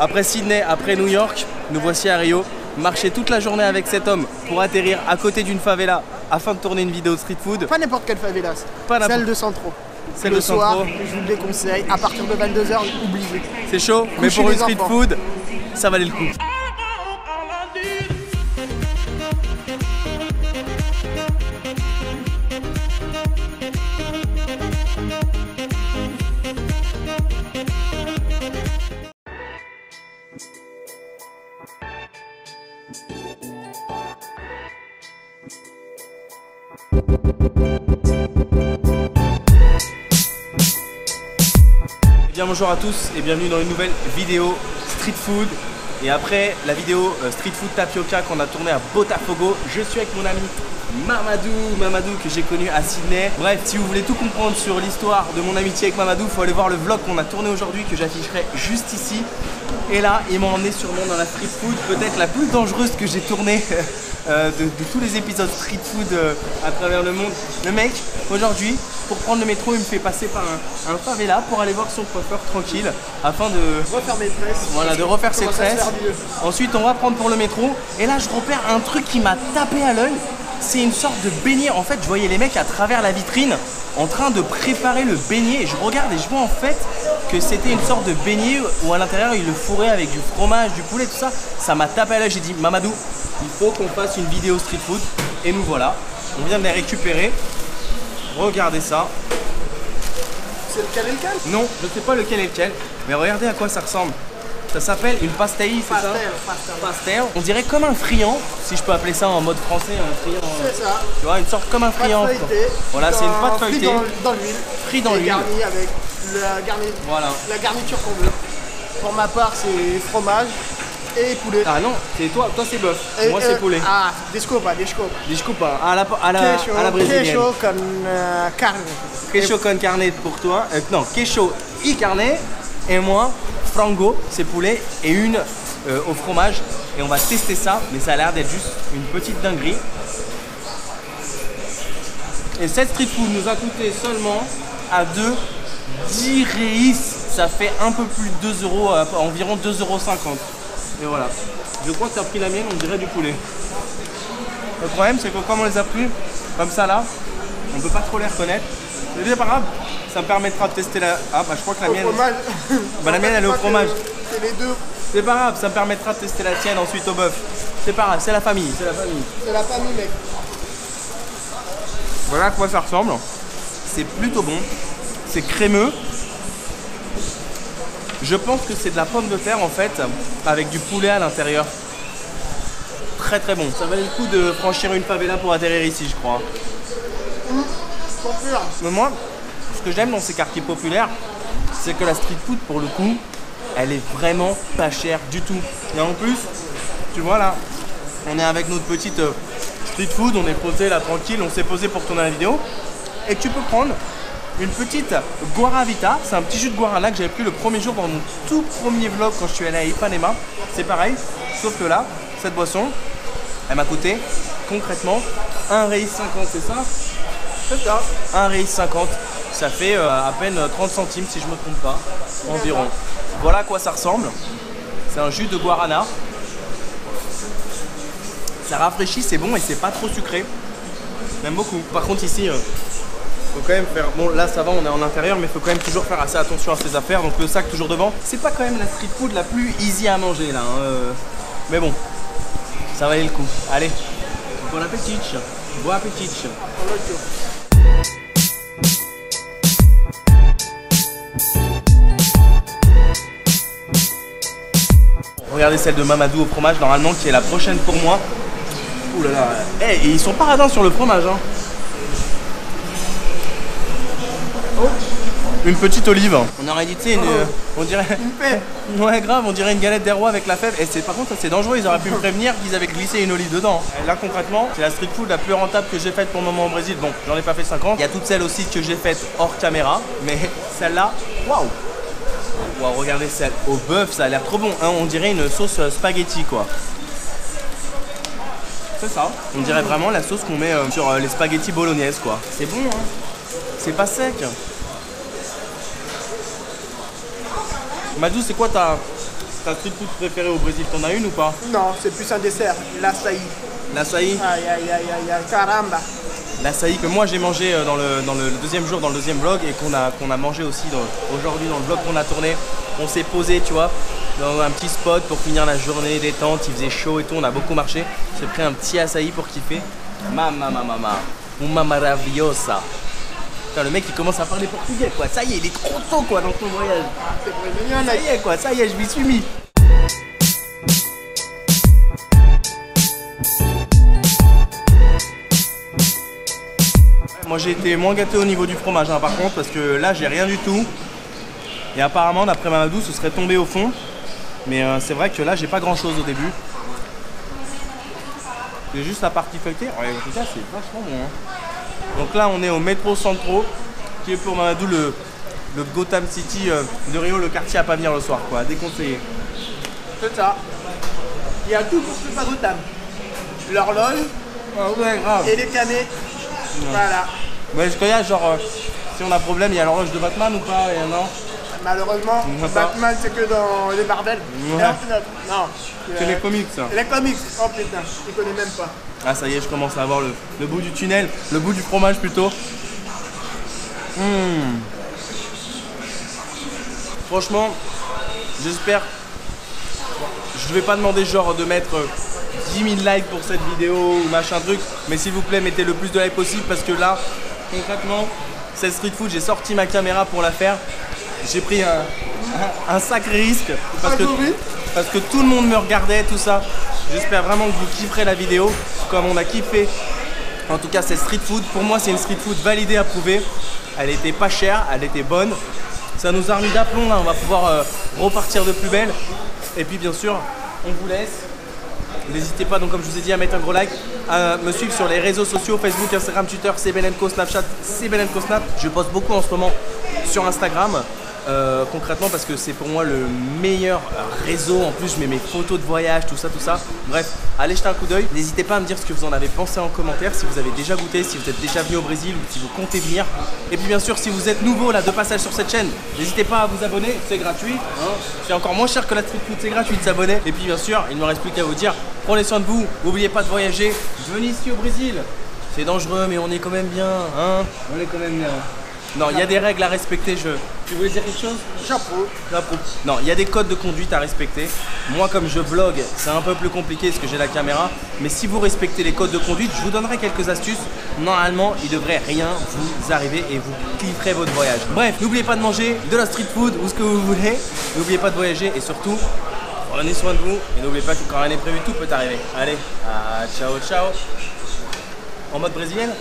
Après Sydney, après New York, nous voici à Rio. Marcher toute la journée avec cet homme pour atterrir à côté d'une favela afin de tourner une vidéo de street food. Pas n'importe quelle favela, celle de Centro. Celle le de soir, Centro. je vous le déconseille, à partir de 22 h, oubliez. C'est chaud, mais pour une street food, ça valait le coup. Bien bonjour à tous et bienvenue dans une nouvelle vidéo street food. Et après la vidéo street food tapioca qu'on a tournée à Botafogo, je suis avec mon ami Mamadou que j'ai connu à Sydney. Bref, si vous voulez tout comprendre sur l'histoire de mon amitié avec Mamadou, il faut aller voir le vlog qu'on a tourné aujourd'hui que j'afficherai juste ici. Et là, il m'a emmené sûrement dans la street food, peut-être la plus dangereuse que j'ai tournée de tous les épisodes street food à travers le monde. Le mec, aujourd'hui, pour prendre le métro, il me fait passer par un favela pour aller voir son coiffeur tranquille afin de refaire mes tresses. Voilà, de refaire ses tresses. Ensuite, on va prendre pour le métro. Et là, je repère un truc qui m'a tapé à l'œil. C'est une sorte de beignet. En fait, je voyais les mecs à travers la vitrine en train de préparer le beignet. Et je regarde et je vois en fait que c'était une sorte de beignet où à l'intérieur, ils le fourraient avec du fromage, du poulet, tout ça. Ça m'a tapé à l'œil. J'ai dit, Mamadou, il faut qu'on fasse une vidéo street food. Et nous voilà. On vient de les récupérer. Regardez ça. C'est lequel et lequel? Non, je ne sais pas lequel est lequel. Mais regardez à quoi ça ressemble. Ça s'appelle une pastel, c'est ça? Pastel. On dirait comme un friand, si je peux appeler ça en mode français, un friand. C'est ça. Tu vois, une sorte comme un friand. Voilà, c'est une pâte feuilletée. Dans l'huile. Frit dans l'huile. Garni avec la garniture qu'on veut. Pour ma part, c'est fromage et poulet. Ah non, c'est toi c'est bœuf. Moi c'est poulet. Ah, discopa. Discopa, à la brésilienne. Queso con carne. Queso con carne pour toi. Non, queso y carne. Et moi, frango, c'est poulet. Et une au fromage. Et on va tester ça. Mais ça a l'air d'être juste une petite dinguerie. Et cette street food nous a coûté seulement à 10 reis. Ça fait un peu plus de 2 euros, environ 2,50 €. Et voilà. Je crois que tu as pris la mienne, on dirait du poulet. Le problème, c'est que comme on les a pris comme ça là, on peut pas trop les reconnaître. C'est pas grave, ça me permettra de tester la. Ah bah je crois que la mienne. Bah la mienne elle est au fromage. C'est les deux. C'est pas grave, ça me permettra de tester la tienne ensuite au bœuf. C'est pas grave, c'est la famille. C'est la famille, mec. Voilà à quoi ça ressemble. C'est plutôt bon. C'est crémeux. Je pense que c'est de la pomme de terre en fait, avec du poulet à l'intérieur. Très très bon. Ça valait le coup de franchir une favela pour atterrir ici, je crois. Mais moi, ce que j'aime dans ces quartiers populaires, c'est que la street food, pour le coup, elle est vraiment pas chère du tout. Et en plus, tu vois là, on est avec notre petite street food, on est posé là tranquille, on s'est posé pour tourner la vidéo. Et tu peux prendre une petite Guaravita, c'est un petit jus de guarana que j'avais pris le premier jour dans mon tout premier vlog quand je suis allé à Ipanema. C'est pareil, sauf que là, cette boisson, elle m'a coûté concrètement 1,50 €, c'est ça? C'est ça. 1,50 €, ça fait à peine 30 centimes si je me trompe pas, environ. Voilà à quoi ça ressemble. C'est un jus de guarana. Ça rafraîchit, c'est bon et c'est pas trop sucré. J'aime beaucoup. Par contre ici, faut quand même faire, bon là ça va, on est en intérieur, mais il faut quand même toujours faire assez attention à ses affaires, donc le sac toujours devant. C'est pas quand même la street food la plus easy à manger là, hein. Mais bon, ça valait le coup. Allez, bon appétit, bon appétit. Regardez celle de Mamadou au fromage, normalement qui est la prochaine pour moi. Ouh là là, hey, et ils sont pas radins sur le fromage, hein. Une petite olive. On aurait dit, tu sais, on dirait. Ouais, grave, on dirait une galette des rois avec la fève. Et par contre, ça c'est dangereux. Ils auraient pu me prévenir qu'ils avaient glissé une olive dedans. Et là, concrètement, c'est la street food la plus rentable que j'ai faite pour le moment au Brésil. Bon, j'en ai pas fait 50. Il y a toutes celles aussi que j'ai faites hors caméra. Mais celle-là, waouh! Waouh, regardez celle au bœuf, ça a l'air trop bon. Hein, on dirait une sauce spaghetti, quoi. C'est ça. On dirait vraiment la sauce qu'on met sur les spaghettis bolognaises, quoi. C'est bon, hein. C'est pas sec. Madou, c'est quoi ta street food préférée au Brésil, t'en as une ou pas? Non, c'est plus un dessert, l'açaï. L'açaï? Aïe, aïe, aïe, aïe, aïe, caramba. L'açaï que moi j'ai mangé dans le deuxième jour, dans le deuxième vlog, et qu'on a mangé aussi aujourd'hui dans le vlog qu'on a tourné. On s'est posé, tu vois, dans un petit spot pour finir la journée détente, il faisait chaud et tout, on a beaucoup marché. J'ai pris un petit açaï pour kiffer. Uma maravilhosa. Putain, le mec il commence à parler portugais quoi, ça y est, il est trop tôt quoi dans ton voyage. C'est brésilien, Ça y est quoi, ça y est, je m'y suis mis. Moi j'ai été moins gâté au niveau du fromage hein, par contre, parce que là j'ai rien du tout. Et apparemment d'après Mamadou ce serait tombé au fond. Mais c'est vrai que là j'ai pas grand chose au début. C'est juste la partie feuilletée. Ouais, en tout cas c'est vachement bon hein. Donc là on est au Métro Centro, qui est pour Mamadou le Gotham City de Rio, le quartier à pas venir le soir quoi, déconseillé. C'est ça. Il y a tout pour ce pas Gotham. L'horloge Ah ouais grave. et les canets. Voilà. Ouais, est-ce qu'il y a genre, si on a problème, il y a l'horloge de Batman ou pas? Et non. Malheureusement, Batman c'est que dans les Marvel. Ouais. Non. C'est les comics ça. Les comics. Oh putain, je connais même pas. Ah ça y est, je commence à avoir le bout du tunnel, le bout du fromage plutôt. Franchement, j'espère. Je vais pas demander genre de mettre 10 000 likes pour cette vidéo ou machin truc, mais s'il vous plaît mettez le plus de likes possible parce que là, concrètement, cette street food, j'ai sorti ma caméra pour la faire. J'ai pris un sacré risque parce que tout le monde me regardait, tout ça. J'espère vraiment que vous kifferez la vidéo comme on a kiffé. En tout cas, cette street food, pour moi, c'est une street food validée, approuvée. Elle était pas chère, elle était bonne. Ça nous a remis d'aplomb là, on va pouvoir repartir de plus belle. Et puis bien sûr, on vous laisse. N'hésitez pas, donc comme je vous ai dit, à mettre un gros like, à me suivre sur les réseaux sociaux, Facebook, Instagram, Twitter, CBLNCO, Snapchat, CBLNCO Snap. Je poste beaucoup en ce moment sur Instagram. Concrètement parce que c'est pour moi le meilleur réseau. En plus je mets mes photos de voyage, tout ça. Bref, allez jeter un coup d'œil. N'hésitez pas à me dire ce que vous en avez pensé en commentaire, si vous avez déjà goûté, si vous êtes déjà venu au Brésil ou si vous comptez venir. Et puis bien sûr, si vous êtes nouveau là de passage sur cette chaîne, n'hésitez pas à vous abonner, c'est gratuit hein. C'est encore moins cher que la street food, c'est gratuit de s'abonner. Et puis bien sûr, il ne me reste plus qu'à vous dire, prenez soin de vous, n'oubliez pas de voyager, venez ici au Brésil. C'est dangereux mais on est quand même bien hein. On est quand même bien. Non, il y a des règles à respecter. Tu voulais dire quelque chose? J'approuve. Non, il y a des codes de conduite à respecter. Moi, comme je vlog, c'est un peu plus compliqué parce que j'ai la caméra. Mais si vous respectez les codes de conduite, je vous donnerai quelques astuces. Normalement, il ne devrait rien vous arriver et vous kifferez votre voyage. Bref, n'oubliez pas de manger de la street food ou ce que vous voulez. N'oubliez pas de voyager et surtout, prenez soin de vous. Et n'oubliez pas que quand rien n'est prévu, tout peut arriver. Allez, ciao, ciao. En mode brésilienne.